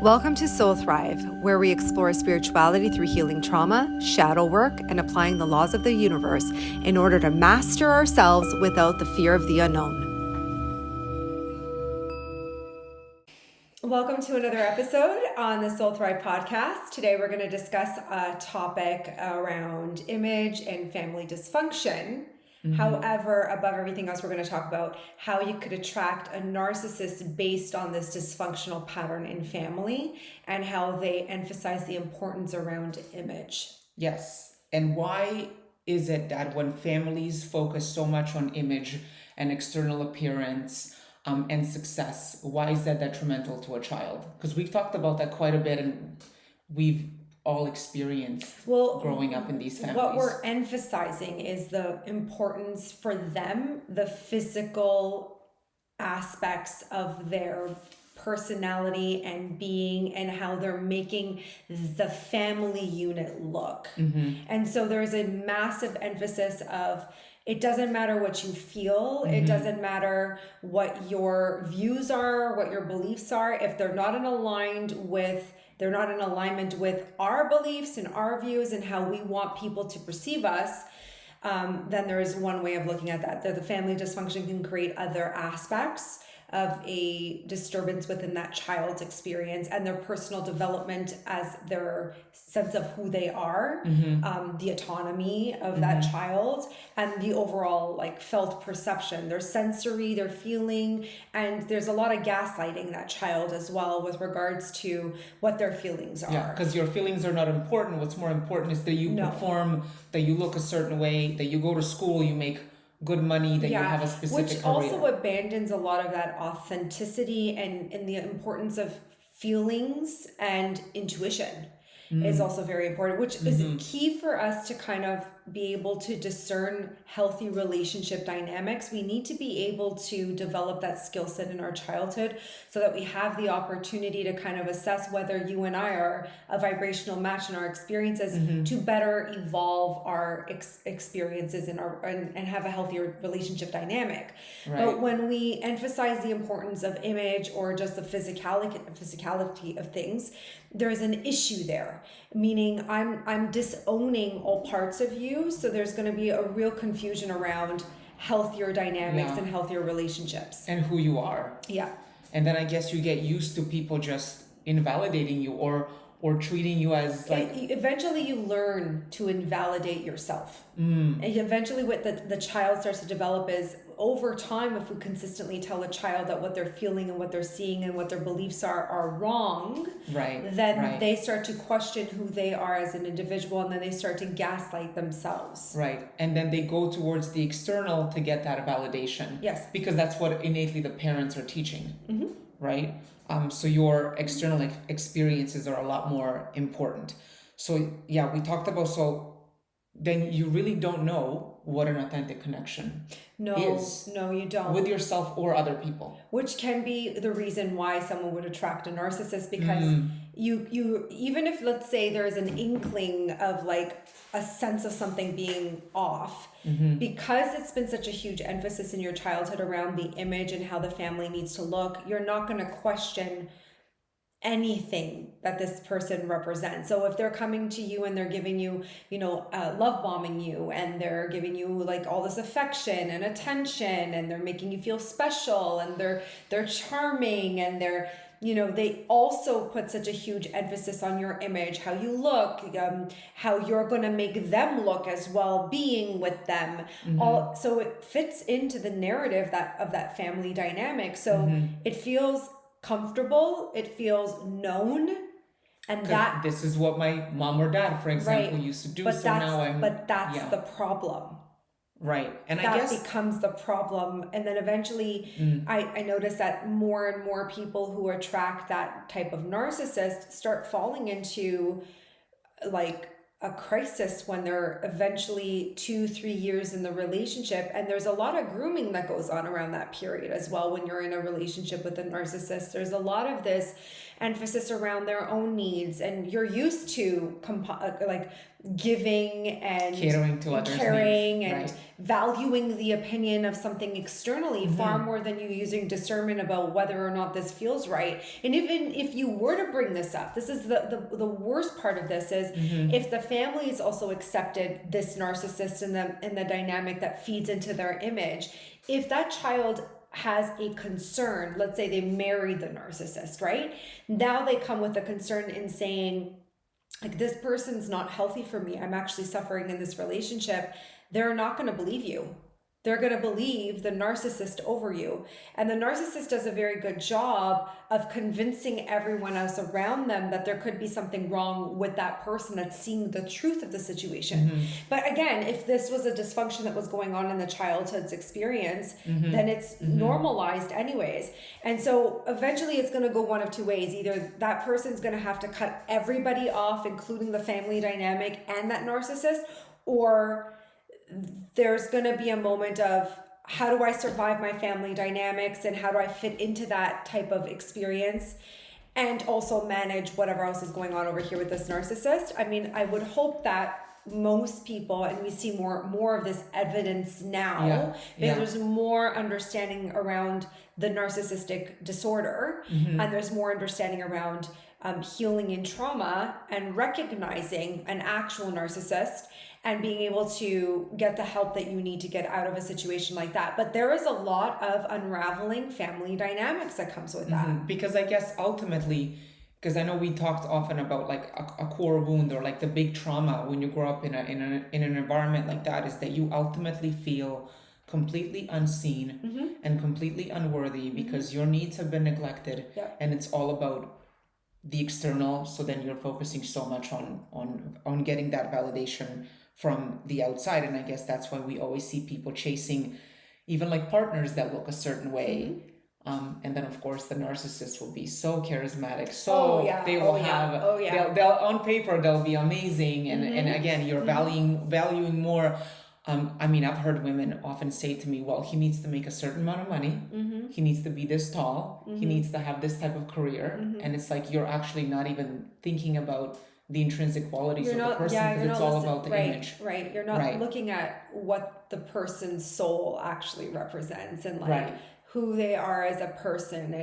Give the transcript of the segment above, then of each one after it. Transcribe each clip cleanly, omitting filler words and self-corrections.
Welcome to Soul Thrive, where we explore spirituality through healing trauma, shadow work, and applying the laws of the universe in order to master ourselves without the fear of the unknown. Welcome to another episode on the Soul Thrive podcast. Today we're going to discuss a topic around image and family dysfunction. However, above everything else, we're going to talk about how you could attract a narcissist based on this dysfunctional pattern in family and how they emphasize the importance around image. Yes. And why is it that when families focus so much on image and external appearance and success, why is that detrimental to a child? Because we've talked about that quite a bit, and we've all experienced growing up in these families. What we're emphasizing is the importance for them, the physical aspects of their personality and being, and how they're making the family unit look. And so there's a massive emphasis of, it doesn't matter what you feel. It doesn't matter what your views are, what your beliefs are. If they're not in alignment with our beliefs and our views and how we want people to perceive us, then there is one way of looking at that. The family dysfunction can create other aspects of a disturbance within that child's experience and their personal development as their sense of who they are, the autonomy of that child, and the overall felt perception, their sensory, their feeling. And there's a lot of gaslighting that child as well with regards to what their feelings are. Yeah, because your feelings are not important. What's more important is that you perform, that you look a certain way, that you go to school, you make good money, that you have a specific which career. Also abandons a lot of that authenticity and the importance of feelings and intuition is also very important, which is key for us to kind of be able to discern healthy relationship dynamics. We need to be able to develop that skill set in our childhood so that we have the opportunity to kind of assess whether you and I are a vibrational match in our experiences to better evolve our experiences and have a healthier relationship dynamic. Right. But when we emphasize the importance of image or just the physicality of things, there's an issue there, meaning I'm disowning all parts of you. So there's going to be a real confusion around healthier dynamics and healthier relationships. And who you are. Yeah. And then I guess you get used to people just invalidating you or treating you as eventually you learn to invalidate yourself. And eventually what the child starts to develop is, over time, if we consistently tell a child that what they're feeling and what they're seeing and what their beliefs are wrong, then they start to question who they are as an individual, and then they start to gaslight themselves. Right. And then they go towards the external to get that validation. Yes. Because that's what innately the parents are teaching. Right? So your external experiences are a lot more important. So yeah, we talked about, so then you really don't know what an authentic connection is. No, you don't. With yourself or other people. Which can be the reason why someone would attract a narcissist, because you even if, let's say, there's an inkling of a sense of something being off, because it's been such a huge emphasis in your childhood around the image and how the family needs to look, you're not going to question anything that this person represents. So if they're coming to you and they're giving you, love bombing you, and they're giving you all this affection and attention, and they're making you feel special, and they're charming, and they're, they also put such a huge emphasis on your image, how you look, how you're going to make them look as well, being with them. So it fits into the narrative of that family dynamic. So it feels comfortable, it feels known, and that this is what my mom or dad, for example, used to do. But that's the problem. Right. And that I guess becomes the problem. And then eventually I notice that more and more people who attract that type of narcissist start falling into a crisis when they're eventually 2-3 years in the relationship. And there's a lot of grooming that goes on around that period as well. When you're in a relationship with a narcissist, there's a lot of this emphasis around their own needs, and you're used to giving and catering to others' caring needs, and right. valuing the opinion of something externally far more than you using discernment about whether or not this feels right. And even if you were to bring this up, this is the worst part of this is if the family has also accepted this narcissist and the dynamic that feeds into their image, if that child has a concern, let's say they married the narcissist, right? Now they come with a concern in saying, like, this person's not healthy for me. I'm actually suffering in this relationship. They're not going to believe you. They're going to believe the narcissist over you. And the narcissist does a very good job of convincing everyone else around them that there could be something wrong with that person that's seeing the truth of the situation. But again, if this was a dysfunction that was going on in the childhood's experience, then it's normalized anyways. And so eventually it's going to go one of two ways. Either that person's going to have to cut everybody off, including the family dynamic and that narcissist, or there's going to be a moment of, how do I survive my family dynamics and how do I fit into that type of experience and also manage whatever else is going on over here with this narcissist. I mean, I would hope that most people, and we see more of this evidence now, because there's more understanding around the narcissistic disorder, and there's more understanding around healing in trauma and recognizing an actual narcissist and being able to get the help that you need to get out of a situation like that. But there is a lot of unraveling family dynamics that comes with that. Because I guess ultimately, because I know we talked often about like a core wound or like the big trauma when you grow up in an environment like that, is that you ultimately feel completely unseen and completely unworthy because your needs have been neglected, and it's all about the external. So then you're focusing so much on getting that validation from the outside. And I guess that's why we always see people chasing even like partners that look a certain way. And then of course the narcissist will be so charismatic. So they will they'll on paper, they'll be amazing. And again, you're valuing more. I mean, I've heard women often say to me, well, he needs to make a certain amount of money. He needs to be this tall. He needs to have this type of career. And it's like, you're actually not even thinking about the intrinsic qualities of the person, because it's all about the image. Right. You're not looking at what the person's soul actually represents and like who they are as a person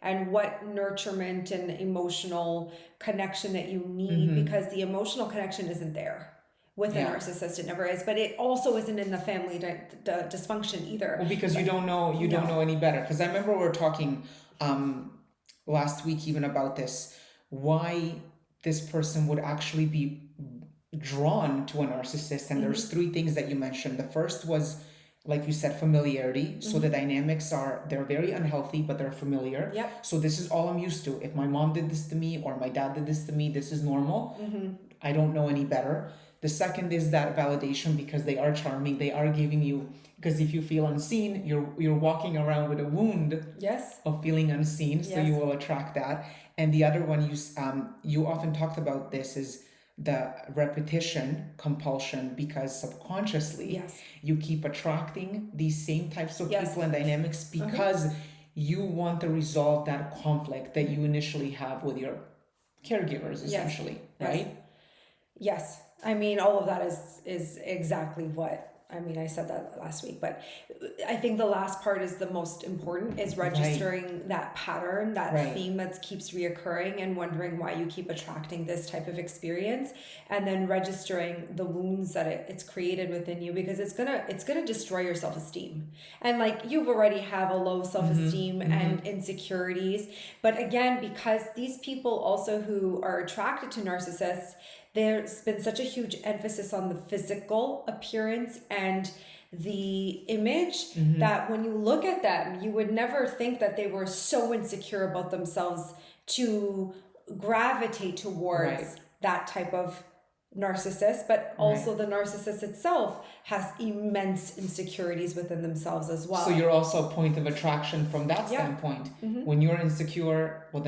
and what nurturement and emotional connection that you need, because the emotional connection isn't there with a narcissist. It never is, but it also isn't in the family dysfunction either. Well, because you don't know any better. Because I remember we were talking last week even about this, why this person would actually be drawn to a narcissist. And there's three things that you mentioned. The first was, like you said, familiarity. So the dynamics they're very unhealthy, but they're familiar. So this is all I'm used to. If my mom did this to me or my dad did this to me, this is normal. I don't know any better. The second is that validation, because they are charming. They are giving you, because if you feel unseen, you're walking around with a wound of feeling unseen. So you will attract that. And the other one you often talked about this is the repetition compulsion, because subconsciously you keep attracting these same types of people and dynamics because you want to resolve that conflict that you initially have with your caregivers, essentially, right? Yes. I mean, all of that is exactly what, I mean, I said that last week, but I think the last part is the most important, is registering that pattern, that theme that keeps reoccurring and wondering why you keep attracting this type of experience, and then registering the wounds that it's created within you, because it's gonna destroy your self-esteem. And like, you've already have a low self-esteem and insecurities, but again, because these people also who are attracted to narcissists, there's been such a huge emphasis on the physical appearance and the image that when you look at them, you would never think that they were so insecure about themselves to gravitate towards that type of narcissist. But also the narcissist itself has immense insecurities within themselves as well. So you're also a point of attraction from that standpoint. When you're insecure, well,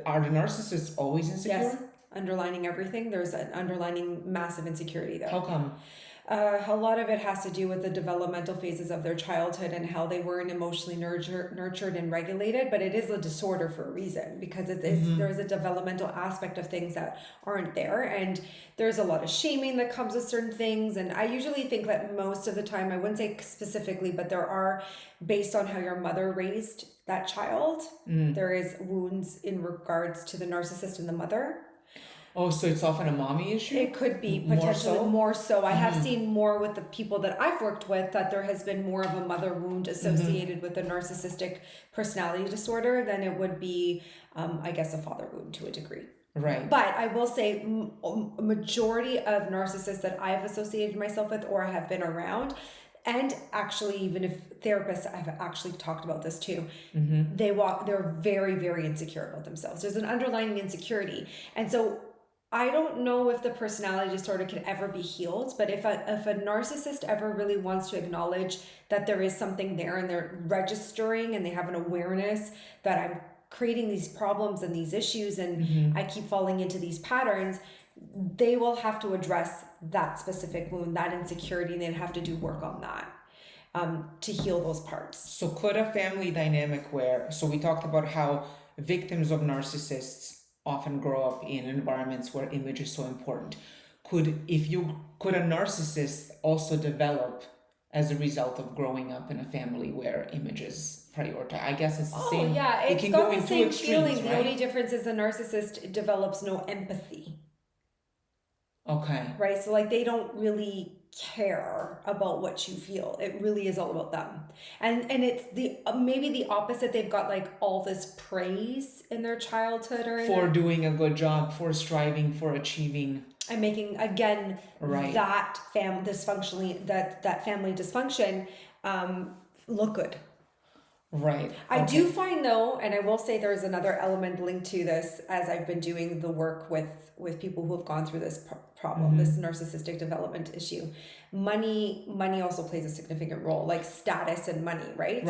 are the narcissists always insecure? Yes. Underlining everything, there's an underlining massive insecurity there. How come? A lot of it has to do with the developmental phases of their childhood and how they weren't emotionally nurtured and regulated. But it is a disorder for a reason, because it is, there's a developmental aspect of things that aren't there. And there's a lot of shaming that comes with certain things. And I usually think that most of the time, I wouldn't say specifically, but there are, based on how your mother raised that child, there is wounds in regards to the narcissist and the mother. Oh, so it's often a mommy issue? It could be potentially more so. I have seen more with the people that I've worked with that there has been more of a mother wound associated with the narcissistic personality disorder than it would be, I guess, a father wound to a degree. Right. But I will say a majority of narcissists that I've associated myself with or have been around, and actually even if therapists have actually talked about this too, they're very, very insecure about themselves. There's an underlying insecurity. And so I don't know if the personality disorder can ever be healed, but if a narcissist ever really wants to acknowledge that there is something there and they're registering and they have an awareness that I'm creating these problems and these issues and I keep falling into these patterns, they will have to address that specific wound, that insecurity, and they'd have to do work on that to heal those parts. So could a family dynamic so we talked about how victims of narcissists often grow up in environments where image is so important. Could a narcissist also develop as a result of growing up in a family where image is prioritized? I guess it's the same. Oh yeah, it can got go the same feeling. Right? The only difference is the narcissist develops no empathy. Okay. Right? So like they don't really care about what you feel. It really is all about them. And it's the maybe the opposite. They've got like all this praise in their childhood or for doing a good job, for striving, for achieving, and making again that family dysfunction look good. Right. I do find though, and I will say there's another element linked to this as I've been doing the work with people who have gone through this problem, this narcissistic development issue. Money also plays a significant role, like status and money, right?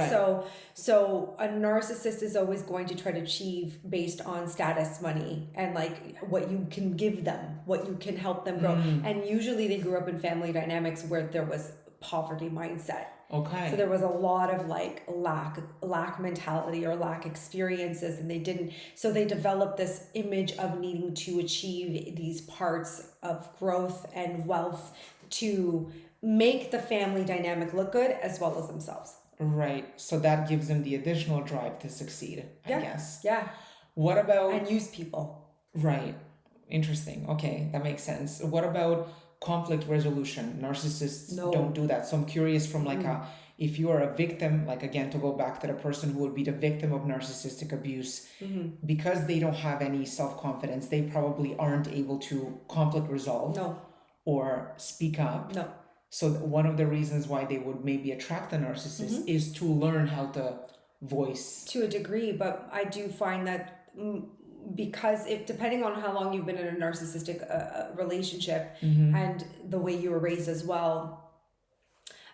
So a narcissist is always going to try to achieve based on status, money, and like what you can give them, what you can help them grow. And usually they grew up in family dynamics where there was poverty mindset. Okay. So there was a lot of like lack mentality or lack experiences, and they developed this image of needing to achieve these parts of growth and wealth to make the family dynamic look good as well as themselves. Right. So that gives them the additional drive to succeed, I guess. Yeah. What about... And use people. Right. Interesting. Okay. That makes sense. What about conflict resolution? Narcissists don't do that. So I'm curious from like if you are a victim, like again, to go back to the person who would be the victim of narcissistic abuse, because they don't have any self-confidence, they probably aren't able to conflict resolve or speak up. No. So one of the reasons why they would maybe attract a narcissist is to learn how to voice. To a degree, but I do find that because depending on how long you've been in a narcissistic relationship and the way you were raised as well,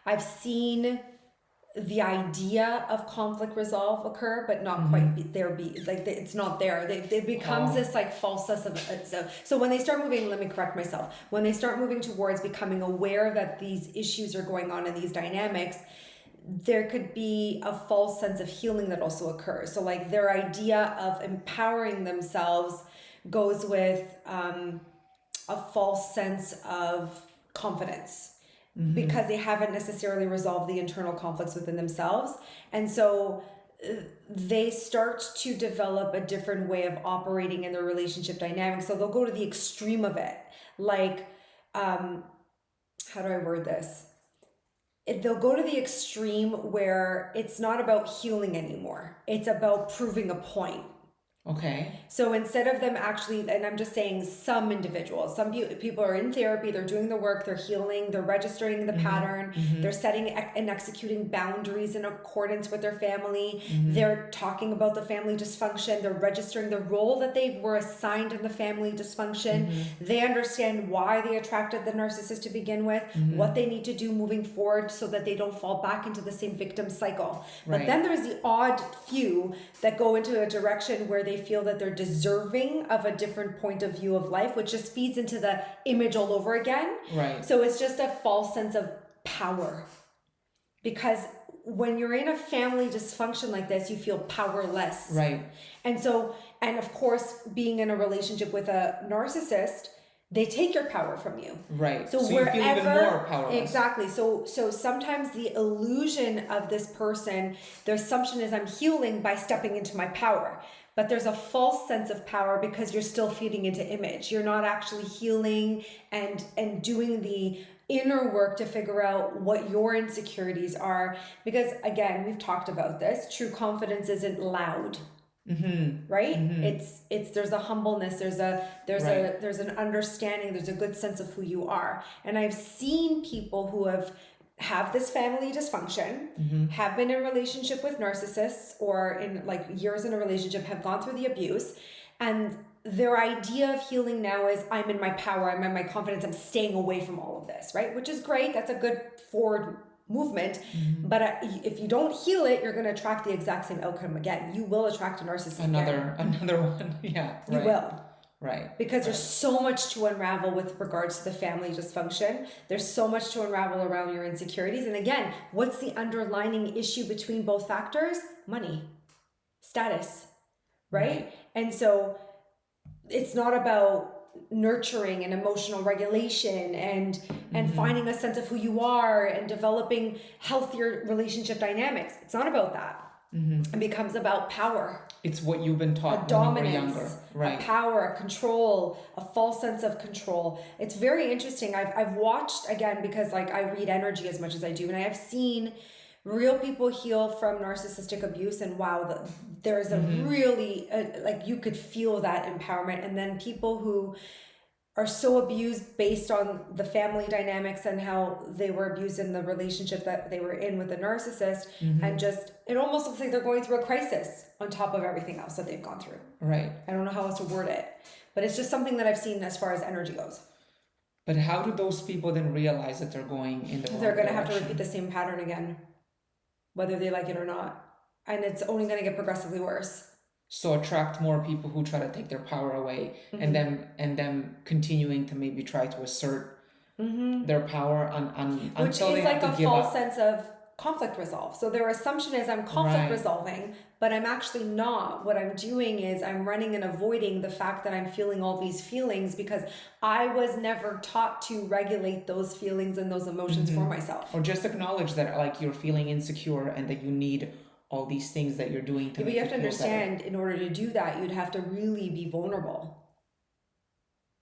I've seen the idea of conflict resolve occur, but not quite it's not there. It becomes this like false sense of so when they start moving, let me correct myself, when they start moving towards becoming aware that these issues are going on in these dynamics, there could be a false sense of healing that also occurs. So like their idea of empowering themselves goes with a false sense of confidence because they haven't necessarily resolved the internal conflicts within themselves. And so they start to develop a different way of operating in their relationship dynamics. So they'll go to the extreme of it. Like, how do I word this? They'll go to the extreme where it's not about healing anymore. It's about proving a point. Okay. So instead of them actually, and I'm just saying some individuals, some people are in therapy, they're doing the work, they're healing, they're registering the pattern, they're setting and executing boundaries in accordance with their family, they're talking about the family dysfunction, they're registering the role that they were assigned in the family dysfunction, they understand why they attracted the narcissist to begin with, what they need to do moving forward so that they don't fall back into the same victim cycle. But then there's the odd few that go into a direction where they they feel that they're deserving of a different point of view of life, which just feeds into the image all over again. Right. So it's just a false sense of power. Because when you're in a family dysfunction like this, you feel powerless. Right. And so, and of course, being in a relationship with a narcissist, they take your power from you. Right. So you feel even more powerless. Exactly. So sometimes the illusion of this person, their assumption is I'm healing by stepping into my power. But there's a false sense of power because you're still feeding into image. You're not actually healing and doing the inner work to figure out what your insecurities are. Because again, we've talked about this. True confidence isn't loud. Mm-hmm. Right? Mm-hmm. It's there's a humbleness, there's an understanding, there's a good sense of who you are. And I've seen people who have this family dysfunction, mm-hmm. have been in a relationship with narcissists or in like years in a relationship, have gone through the abuse, and their idea of healing now is I'm in my power, I'm in my confidence, I'm staying away from all of this, right? Which is great. That's a good forward movement. Mm-hmm. But if you don't heal it, you're going to attract the exact same outcome again. You will attract a narcissist another one. Yeah. You will. Right. Because there's so much to unravel with regards to the family dysfunction. There's so much to unravel around your insecurities. And again, what's the underlying issue between both factors? Money, status, right? And so it's not about nurturing and emotional regulation and mm-hmm. finding a sense of who you are and developing healthier relationship dynamics. It's not about that. Mm-hmm. It becomes about power. It's what you've been taught a dominance, when you were younger. Right. A power, a control, a false sense of control. It's very interesting. I've watched, again, because like I read energy as much as I do, and I have seen real people heal from narcissistic abuse, and wow, there's a mm-hmm. really like you could feel that empowerment. And then people who are so abused based on the family dynamics and how they were abused in the relationship that they were in with the narcissist, mm-hmm. and just it almost looks like they're going through a crisis on top of everything else that they've gone through. Right. I don't know how else to word it, but it's just something that I've seen as far as energy goes. But how do those people then realize that they're going in the wrong They're going to direction? have to repeat the same pattern again, whether they like it or not. And it's only going to get progressively worse. So attract more people who try to take their power away, mm-hmm. and them continuing to maybe try to assert mm-hmm. their power until they have to give up. Which is like a false sense of conflict resolve. So their assumption is I'm conflict resolving, but I'm actually not. What I'm doing is I'm running and avoiding the fact that I'm feeling all these feelings because I was never taught to regulate those feelings and those emotions mm-hmm. for myself. Or just acknowledge that like you're feeling insecure and that you need all these things that you're doing to but you have to understand better. In order to do that, you'd have to really be vulnerable.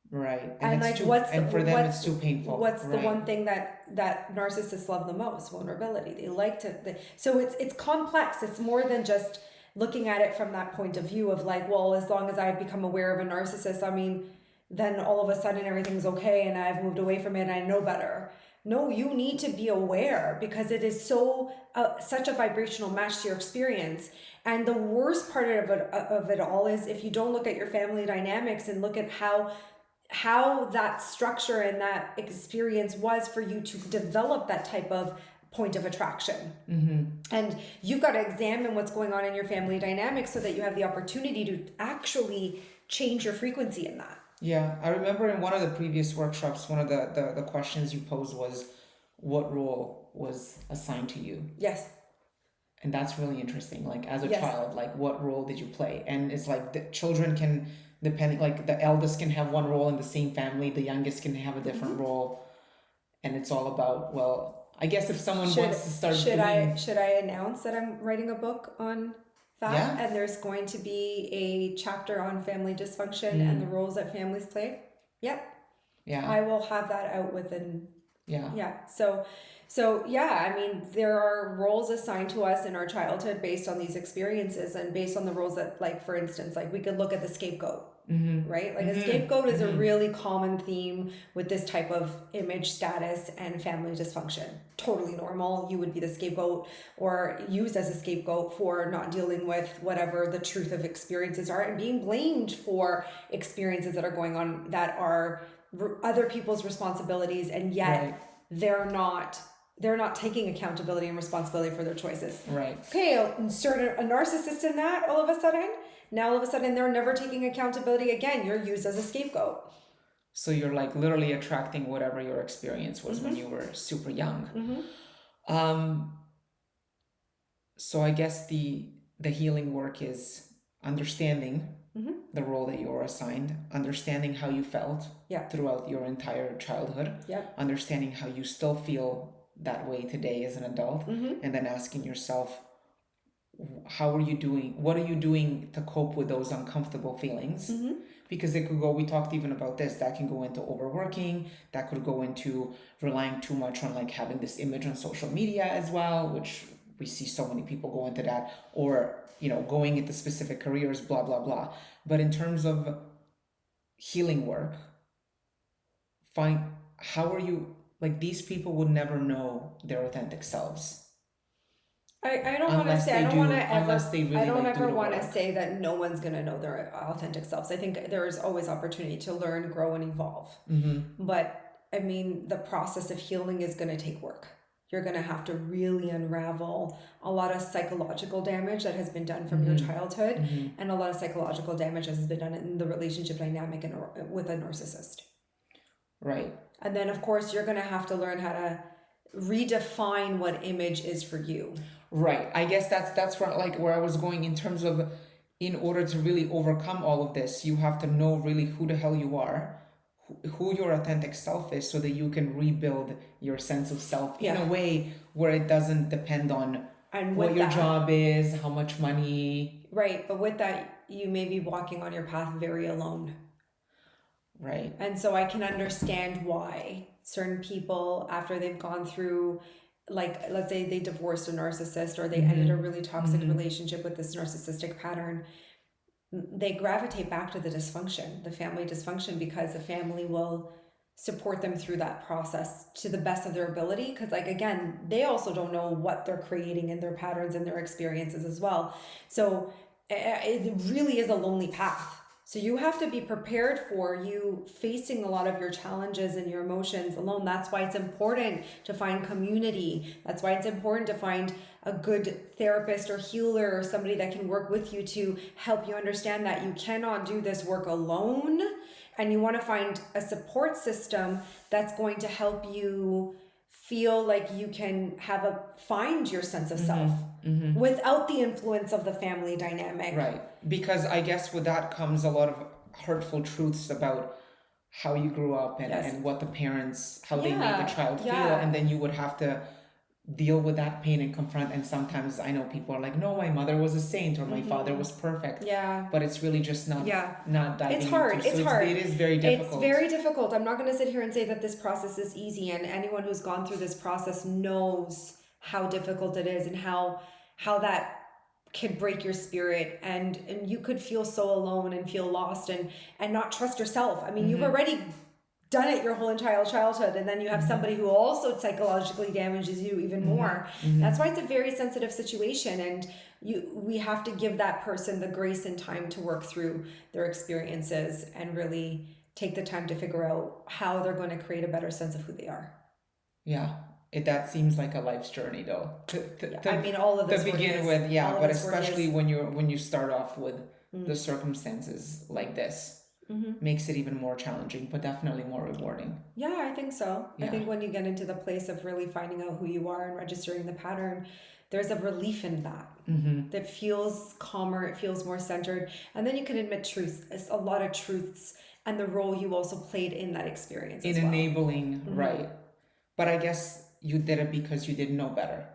Right. And like it's too painful. What's the one thing that narcissists love the most? Vulnerability. They like to so it's complex. It's more than just looking at it from that point of view of like, well, as long as I've become aware of a narcissist, I mean, then all of a sudden everything's okay and I've moved away from it and I know better. No, you need to be aware because it is such a vibrational match to your experience. And the worst part of it all is if you don't look at your family dynamics and look at how that structure and that experience was for you to develop that type of point of attraction. Mm-hmm. And you've got to examine what's going on in your family dynamics so that you have the opportunity to actually change your frequency in that. Yeah, I remember in one of the previous workshops, one of the questions you posed was, what role was assigned to you? Yes. And that's really interesting. Like as a child, like what role did you play? And it's like the children can, depending, like the eldest can have one role in the same family, the youngest can have a different mm-hmm. role. And it's all about, well, I guess if someone wants to start should I announce that I'm writing a book on that? Yeah. And there's going to be a chapter on family dysfunction and the roles that families play. Yep. Yeah. I will have that out within. Yeah. Yeah. So yeah, I mean, there are roles assigned to us in our childhood based on these experiences and based on the roles that, like, for instance, like we could look at the scapegoat. Mm-hmm. Right? Like mm-hmm. a scapegoat is mm-hmm. a really common theme with this type of image, status, and family dysfunction. Totally normal. You would be the scapegoat or used as a scapegoat for not dealing with whatever the truth of experiences are and being blamed for experiences that are going on that are other people's responsibilities, and yet they're not they're not taking accountability and responsibility for their choices. Right. Okay, I'll insert a narcissist in that all of a sudden. Now all of a sudden they're never taking accountability again. You're used as a scapegoat. So you're like literally attracting whatever your experience was when you were super young. So I guess the healing work is understanding the role that you were assigned, understanding how you felt throughout your entire childhood, understanding how you still feel that way today as an adult, and then asking yourself, how are you doing? What are you doing to cope with those uncomfortable feelings? Because it could go, we talked even about this, that can go into overworking, that could go into relying too much on like having this image on social media as well, which we see so many people go into that, or, you know, going into specific careers, blah, blah, blah. But in terms of healing work, how are you, like these people would never know their authentic selves. I don't want to say, I don't want to ever, I don't ever want to work. say that no one's going to know their authentic selves. I think there's always opportunity to learn, grow, and evolve. But I mean, the process of healing is going to take work. You're going to have to really unravel a lot of psychological damage that has been done from your childhood, and a lot of psychological damage that has been done in the relationship dynamic with a narcissist. Right. And then, of course, you're going to have to learn how to redefine what image is for you. Right. I guess that's where I was going in terms of, in order to really overcome all of this, you have to know really who the hell you are, who your authentic self is, so that you can rebuild your sense of self in a way where it doesn't depend on what your job is, how much money. Right. But with that, you may be walking on your path very alone. Right. And so I can understand why certain people, after they've gone through, like, let's say they divorced a narcissist, or they ended a really toxic relationship with this narcissistic pattern, they gravitate back to the dysfunction, the family dysfunction, because the family will support them through that process to the best of their ability. Because, like, again, they also don't know what they're creating in their patterns and their experiences as well. So it really is a lonely path. So you have to be prepared for you facing a lot of your challenges and your emotions alone. That's why it's important to find community. That's why it's important to find a good therapist or healer or somebody that can work with you to help you understand that you cannot do this work alone. And you want to find a support system that's going to help you feel like you can find your sense of self without the influence of the family dynamic. Right. Because I guess with that comes a lot of hurtful truths about how you grew up and what the parents, how they made the child feel. And then you would have to deal with that pain and confront. And sometimes I know people are like, no, my mother was a saint, or my father was perfect. But it's really just not diving it's hard. into. It's hard. It is very difficult. It's very difficult. I'm not going to sit here and say that this process is easy. And anyone who's gone through this process knows how difficult it is, and how that can break your spirit, and you could feel so alone and feel lost and not trust yourself. I mean, you've already done it your whole entire childhood, and then you have somebody who also psychologically damages you even more. That's why it's a very sensitive situation, and we have to give that person the grace and time to work through their experiences and really take the time to figure out how they're going to create a better sense of who they are. That seems like a life's journey, though. I mean, all of this to begin with, but especially when you start off with the circumstances like this, makes it even more challenging, but definitely more rewarding. Yeah, I think so. I think when you get into the place of really finding out who you are and registering the pattern, there's a relief in that. That feels calmer, it feels more centered, and then you can admit truths. It's a lot of truths, and the role you also played in that experience in enabling, right? But I guess you did it because you didn't know better.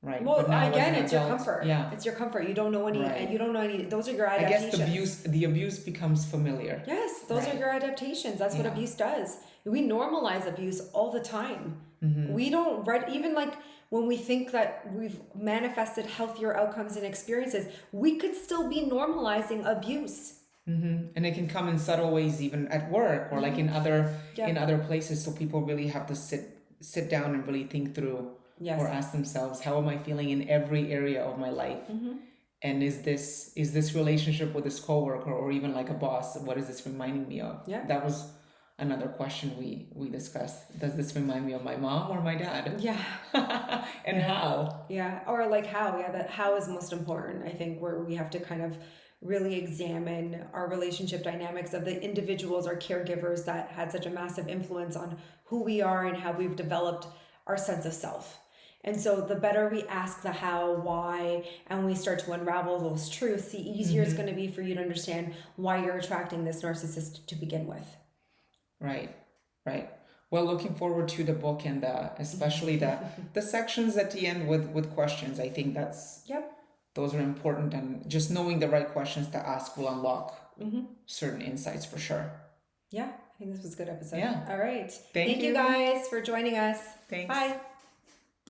Right. Well, but now again, it's your comfort. It's your comfort. You don't know any. You don't know any. Those are your adaptations. I guess the abuse becomes familiar. Yes, those are your adaptations. That's what abuse does. We normalize abuse all the time. We don't even like when we think that we've manifested healthier outcomes and experiences, we could still be normalizing abuse. And it can come in subtle ways, even at work or like in other places. So people really have to sit down and really think through. Or ask themselves, how am I feeling in every area of my life? And is this relationship with this coworker or even like a boss, what is this reminding me of? That was another question we discussed. Does this remind me of my mom or my dad? Yeah. And how? Yeah. Or like how, yeah, that how is most important. I think where we have to kind of really examine our relationship dynamics of the individuals or caregivers that had such a massive influence on who we are and how we've developed our sense of self. And so the better we ask the how, why, and we start to unravel those truths, the easier it's going to be for you to understand why you're attracting this narcissist to begin with. Right, right. Well, looking forward to the book and especially the sections at the end with questions. I think those are important, and just knowing the right questions to ask will unlock certain insights for sure. Yeah, I think this was a good episode. Yeah. All right. Thank you guys for joining us. Thanks. Bye.